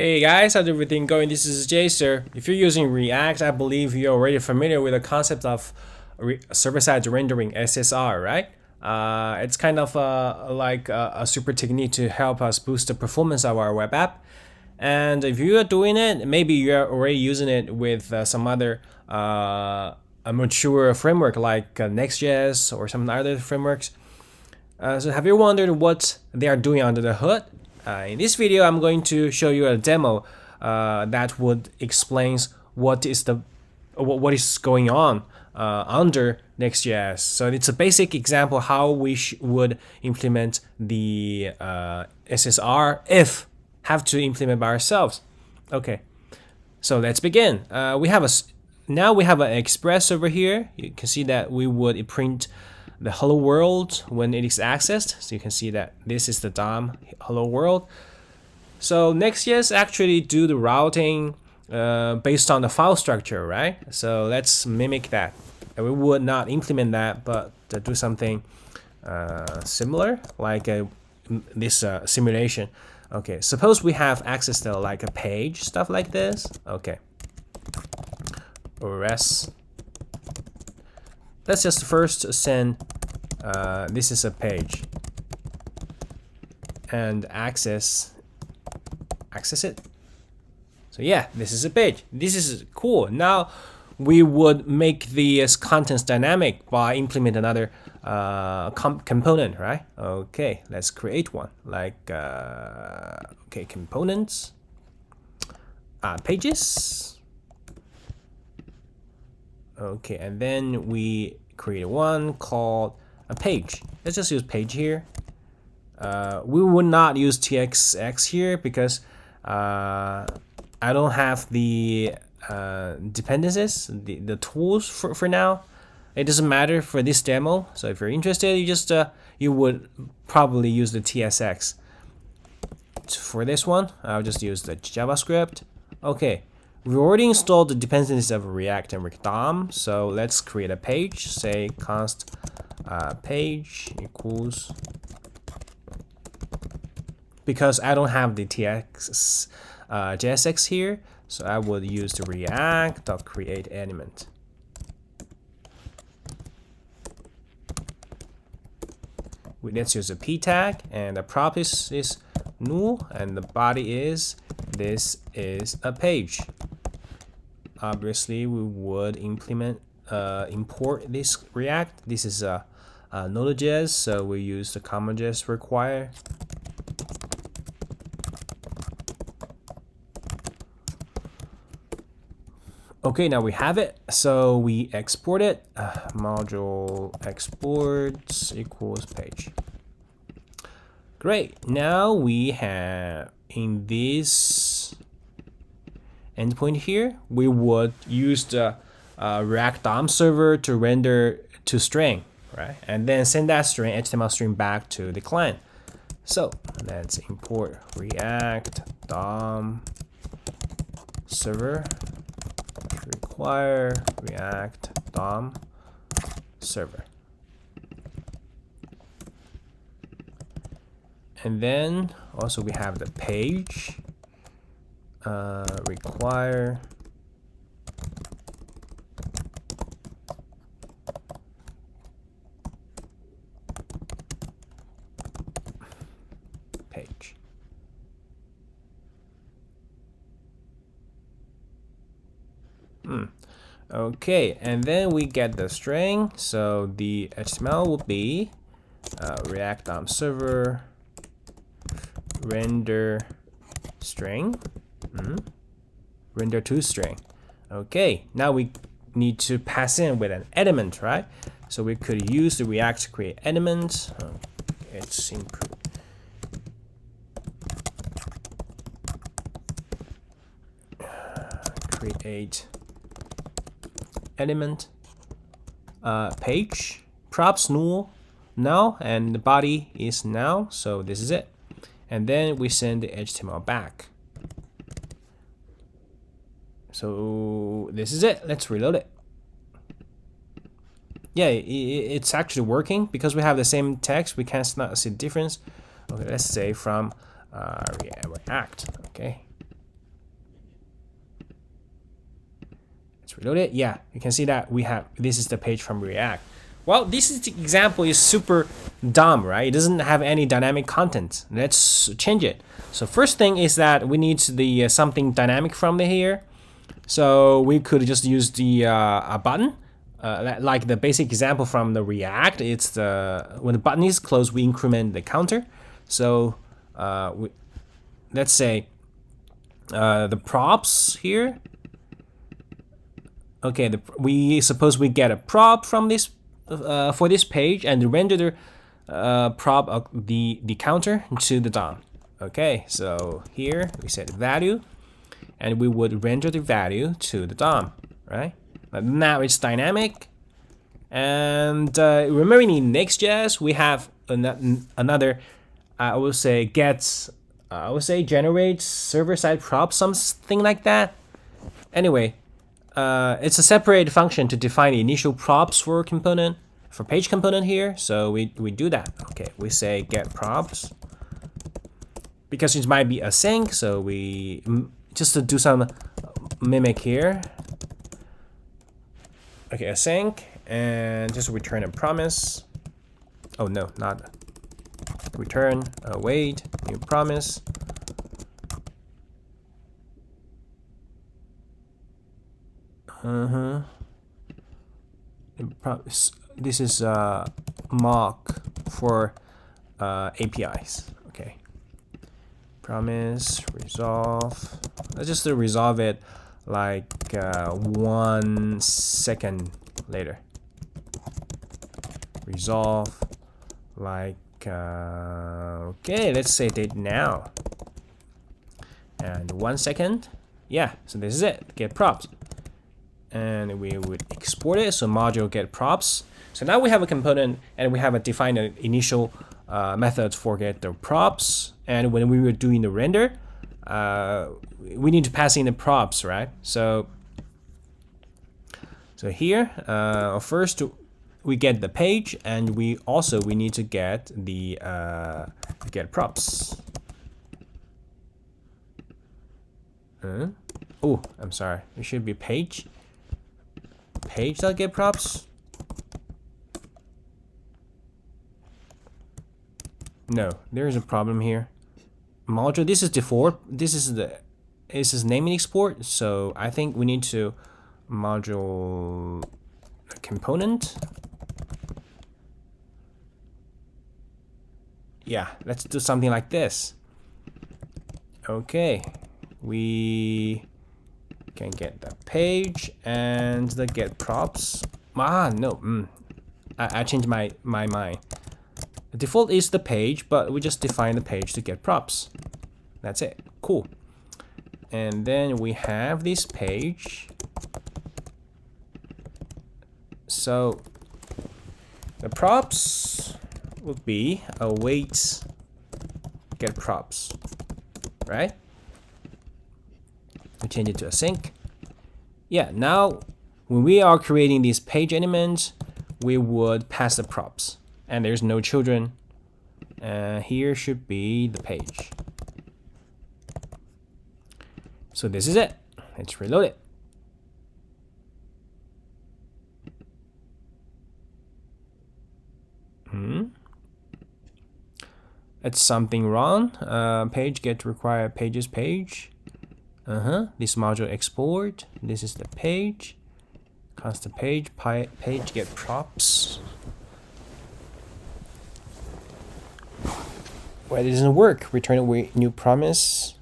Hey guys, how's everything going? This is JSer. If you're using React, I believe you're already familiar with the concept of server-side rendering (SSR), right? It's kind of like a super technique to help us boost the performance of our web app. And if you are doing it, maybe you're already using it with some other a mature framework like next.js or some other frameworks. So have you wondered what they are doing under the hood? In this video, I'm going to show you a demo that would explains what is going on under Next.js. So it's a basic example how we would implement the SSR if have to implement by ourselves. Okay, so let's begin. Now we have an express over here. You can see that we would print the hello world when it is accessed. So you can see that this is the DOM hello world. So Next.js actually do the routing based on the file structure, right? So let's mimic that. And we would not implement that, but do something similar, like this simulation. Okay, suppose we have access to like a page, stuff like this. Okay, or else. Let's just first send this is a page and access it. So yeah, this is a page. This is cool. Now we would make the contents dynamic by implement another component, right? Okay, let's create one. Like okay, components, pages. Okay, and then we create one called a page. Let's just use page here. We would not use txx here because I don't have the dependencies, the tools for now. It doesn't matter for this demo. So if you're interested, you just you would probably use the tsx. For this one, I'll just use the JavaScript. Okay. We already installed the dependencies of React and DOM, so let's create a page. Say const page equals, because I don't have the JSX here, so I would use the React.create element. Let's use a p tag, and the prop is null, and the body is this is a page. Obviously, we would import this React. This is a Node.js, so we use the CommonJS require. Okay, now we have it. So we export it. Module exports equals page. Great. Now we have in this endpoint here, we would use the React DOM server to render to string, right? And then send that string, HTML string, back to the client. So let's import React DOM server require React DOM server. And then also we have the page require page. Okay, and then we get the string. So the HTML will be React DOM server render string. Render to string. Okay, now we need to pass in with an element, right? So we could use the React to create element. It's improved. Create element page props null now, and the body is now. So this is it. And then we send the HTML back. So this is it. Let's reload it. Yeah, it's actually working because we have the same text. We can't not see the difference. Okay, let's say from React. Okay, reload it. Yeah, you can see that we have, this is the page from React. Well, this is the example is super dumb, right? It doesn't have any dynamic content. Let's change it. So first thing is that we need the something dynamic from here. So we could just use the a button, like the basic example from the React. It's the when the button is closed, we increment the counter. So let's say the props here. Okay, we suppose we get a prop from this for this page and render the prop of the counter to the DOM. Okay, so here we set value, and we would render the value to the DOM, right? But now it's dynamic, and remembering in next.js we have another, I would say generates server-side props, something like that. Anyway. It's a separate function to define the initial props for page component here. So we do that. Okay, we say get props because it might be async. So we just to do some mimic here. Okay, async and just return a promise. Oh no, not return. Wait, new promise. This is mock for APIs. Okay. Promise resolve. Let's just resolve it like 1 second later. Resolve like okay. Let's say date now. And 1 second. Yeah. So this is it. Get props. And we would export it, so module get props. So now we have a component and we have a defined initial methods for get the props. And when we were doing the render, we need to pass in the props, right? So here, first we get the page, and we need to get the get props. Oh, I'm sorry. It should be page. Page.get props. No, there is a problem here. Module. This is default. This is naming export. So I think we need to module component. Yeah, let's do something like this. Okay, we can get the page and the get props. No, I changed my mind. The default is the page, but we just define the page to get props. That's it. Cool. And then we have this page. So the props would be await get props, right? We change it to async. Yeah, now when we are creating these page elements, we would pass the props. And there's no children. Here should be the page. So this is it. Let's reload it. It's something wrong. Page get required pages page. This module export. This is the page. Constant page. Page get props. Well, it doesn't work. Return a new promise.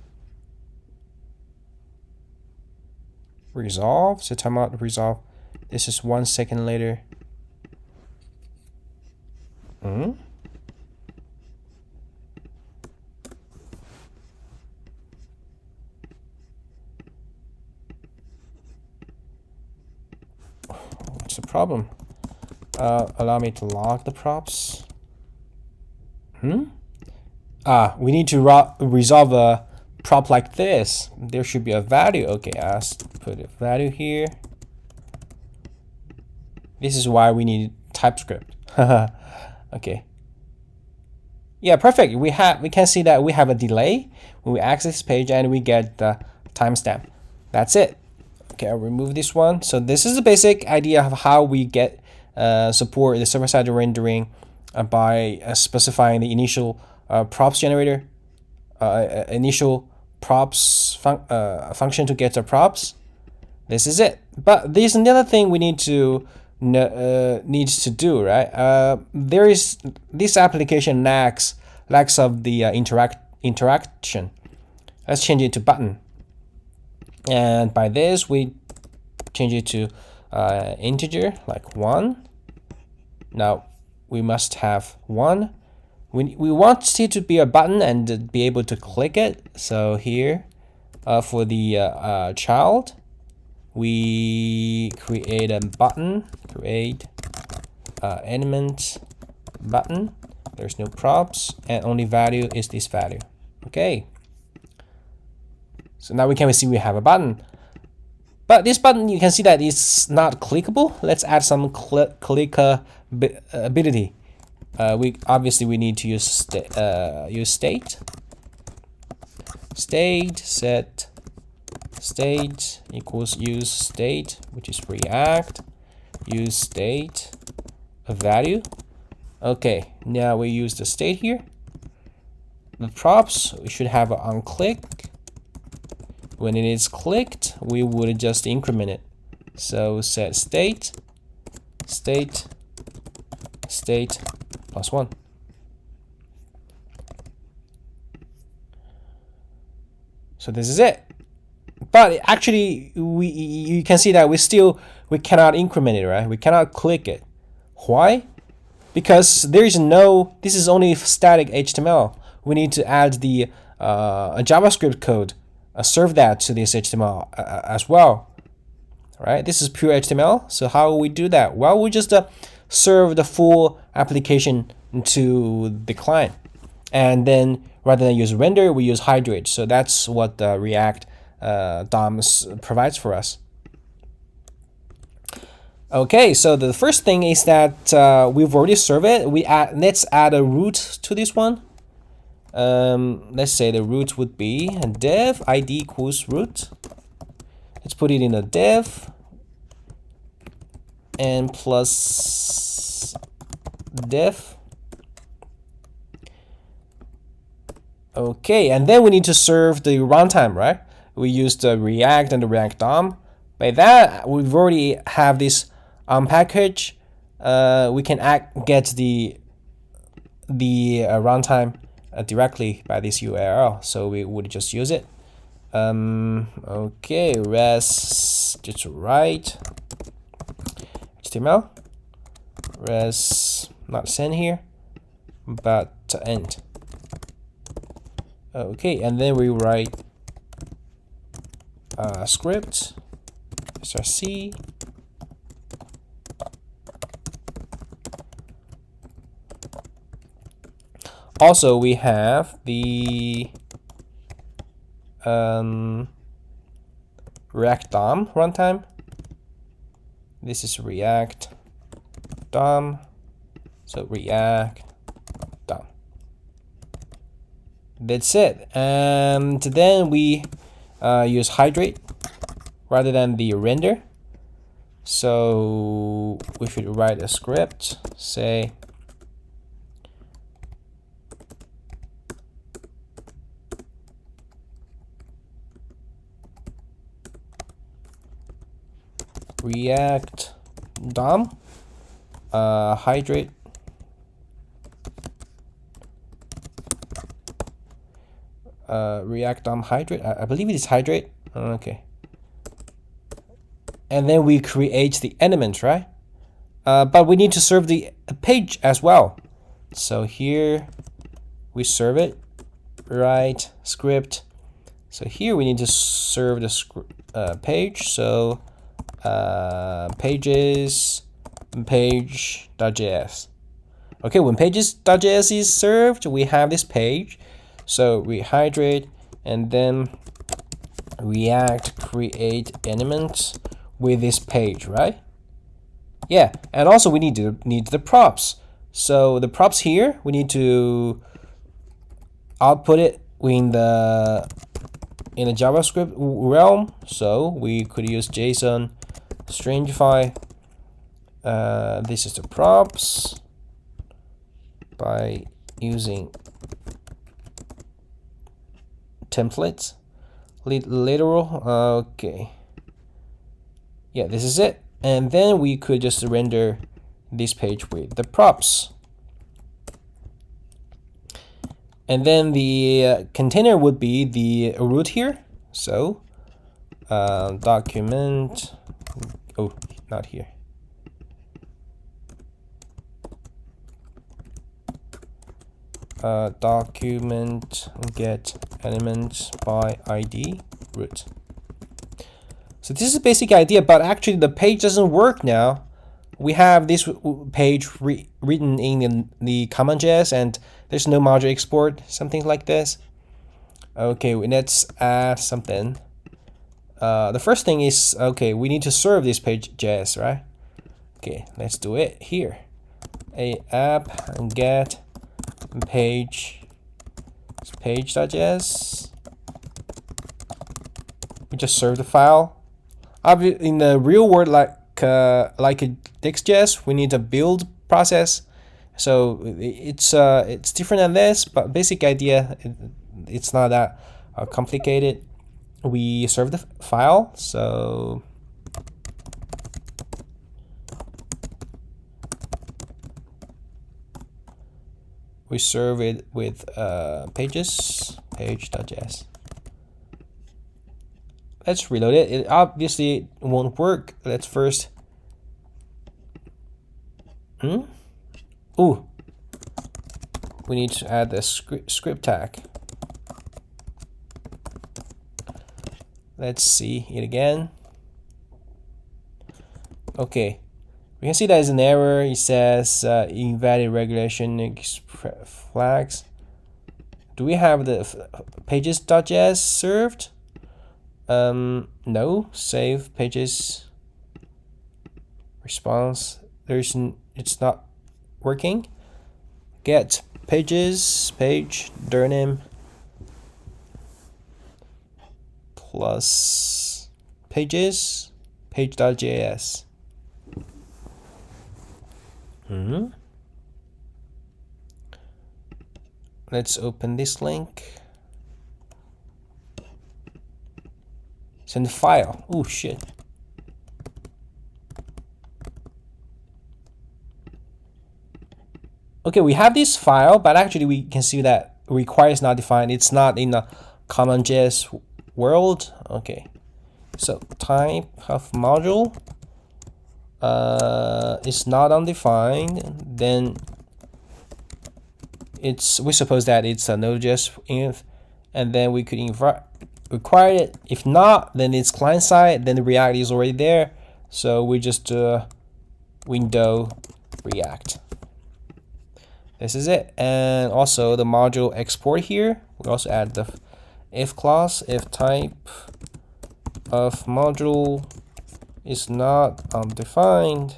Resolve. So timeout resolve. This is 1 second later. What's the problem? Allow me to log the props. We need to resolve a prop like this. There should be a value. Okay, I'll put a value here. This is why we need TypeScript. Okay. Yeah, perfect. We can see that we have a delay when we access this page and we get the timestamp. That's it. Okay, I'll remove this one. So this is the basic idea of how we get support the server-side rendering by specifying the initial props generator, initial props function to get the props. This is it. But there's another thing we need to needs to do, right? There is this application lacks of the interaction. Let's change it to button. And by this, we change it to integer, like 1. Now, we must have 1. We want it to be a button and be able to click it. So here, for the child, we create a button, create element button. There's no props, and only value is this value. Okay. So now we can see we have a button. But this button, you can see that it's not clickable. Let's add some clickability. We need to use state. State set state equals use state, which is React. Use state a value. Okay, now we use the state here. The props, we should have an on click. When it is clicked, we would just increment it. So set state plus 1. So this is it. But actually, you can see that we cannot increment it, right? We cannot click it. Why? Because there is this is only static HTML. We need to add the JavaScript code, serve that to this HTML as well, right? This is pure HTML. So how will we do that? Well, we just serve the full application to the client, and then rather than use render, we use hydrate. So that's what the React DOM provides for us. Okay, so the first thing is that we've already served it. Let's add a root to this one. Let's say the root would be dev id equals root. Let's put it in a dev and plus dev. Okay, and then we need to serve the runtime, right? We use the React and the React DOM. By that, we've already have this package. We can get the runtime directly by this URL, so we would just use it. Okay, res just write HTML, res not send here, but end. Okay, and then we write script src also we have the React DOM runtime. This is React DOM, so React DOM. That's it. And then we use hydrate rather than the render. So we should write a script, say React DOM hydrate React DOM hydrate. I believe it is hydrate. Okay. And then we create the element, right? But we need to serve the page as well. So here we serve it, write script. So here we need to serve the page. So pages page.js. Okay, when pages.js is served, we have this page. So we hydrate and then React create element with this page, right? Yeah, and also we need the props. So the props here, we need to output it in in the JavaScript realm, so we could use JSON stringify. This is the props by using templates, literal. Okay, yeah, this is it. And then we could just render this page with the props. And then the container would be the root here. So document, oh, not here. Document get elements by ID root. So this is the basic idea, but actually the page doesn't work now. We have this page written in the common.js, and there's no module export, something like this. Okay, let's add something. The first thing is, okay, we need to serve this page.js, right? Okay, let's do it here. A app and get page.js. We just serve the file. In the real world, like a next.js, we need a build process. So it's different than this, but basic idea, it's not that complicated. We serve the file, so we serve it with page.js. Let's reload it. It obviously won't work. Let's first. Ooh. We need to add the script tag. Let's see it again. Okay. We can see there's an error. It says invalid regulation flags. Do we have the pages.js served? No. Save pages response. It's not working. Get pages page dir_name plus pages page.js. Let's open this link. Send the file. Oh shit. Okay, we have this file, but actually we can see that requires not defined. It's not in the common.js world. Okay, so type of module is not undefined. Then we suppose that it's a Node.js inf, and then we could require it. If not, then it's client side. Then the React is already there, so we just window React. This is it. And also the module export here. We also add the if clause. If type of module is not undefined,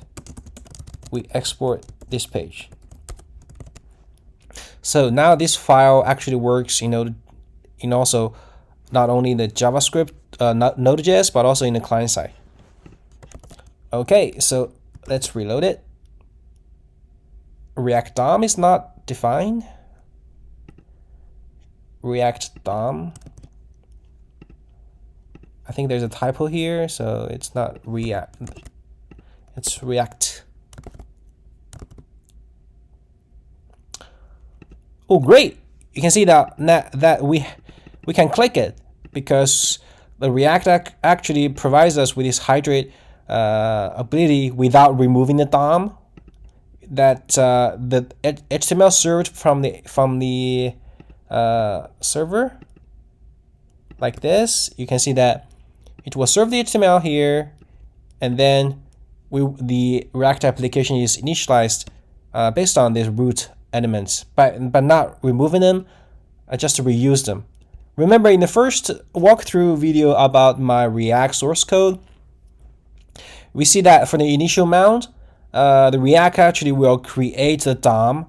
we export this page. So now this file actually works, in also not only the JavaScript, Node.js, but also in the client side. Okay, so let's reload it. React DOM is not defined. React DOM. I think there's a typo here, so it's not React. It's React. Oh, great! You can see that we can click it because the React actually provides us with this hydrate ability without removing the DOM. That the HTML served from the server like this. You can see that it will serve the HTML here, and then the React application is initialized based on these root elements, but not removing them, just to reuse them. Remember in the first walkthrough video about my React source code, we see that for the initial mount, the React actually will create the DOM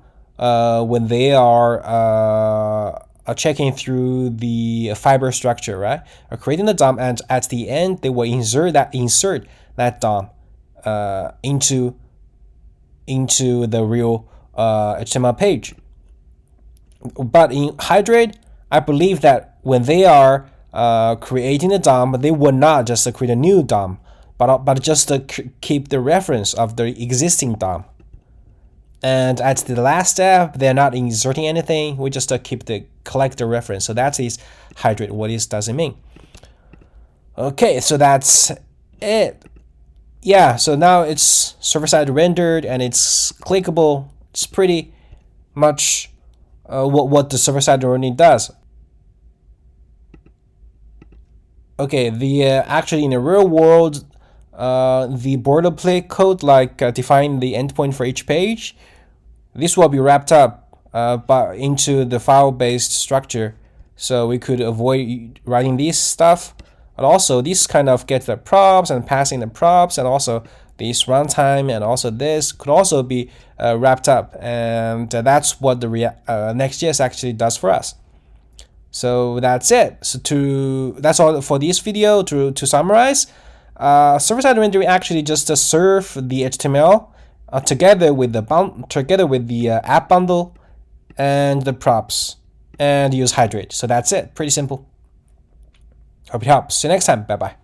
when they are checking through the fiber structure, right? Creating the DOM, and at the end they will insert that DOM into the real HTML page. But in Hydrate, I believe that when they are creating the DOM, they will not just create a new DOM, but just keep the reference of the existing DOM. And at the last step, they're not inserting anything. We just collect the reference. So that is Hydrate. What does it mean? Okay, so that's it. Yeah, so now it's server-side rendered and it's clickable. It's pretty much what the server-side rendering does. Okay, actually in the real world, the boilerplate code, like defining the endpoint for each page, this will be wrapped up into the file-based structure, so we could avoid writing this stuff. But also, this kind of gets the props and passing the props, and also this runtime, and also this could also be wrapped up, and that's what the next.js actually does for us. So that's it. That's all for this video. To summarize, server-side rendering actually just serve the HTML together with the app bundle and the props, and use Hydrate. So that's it. Pretty simple. Hope it helps. See you next time. Bye bye.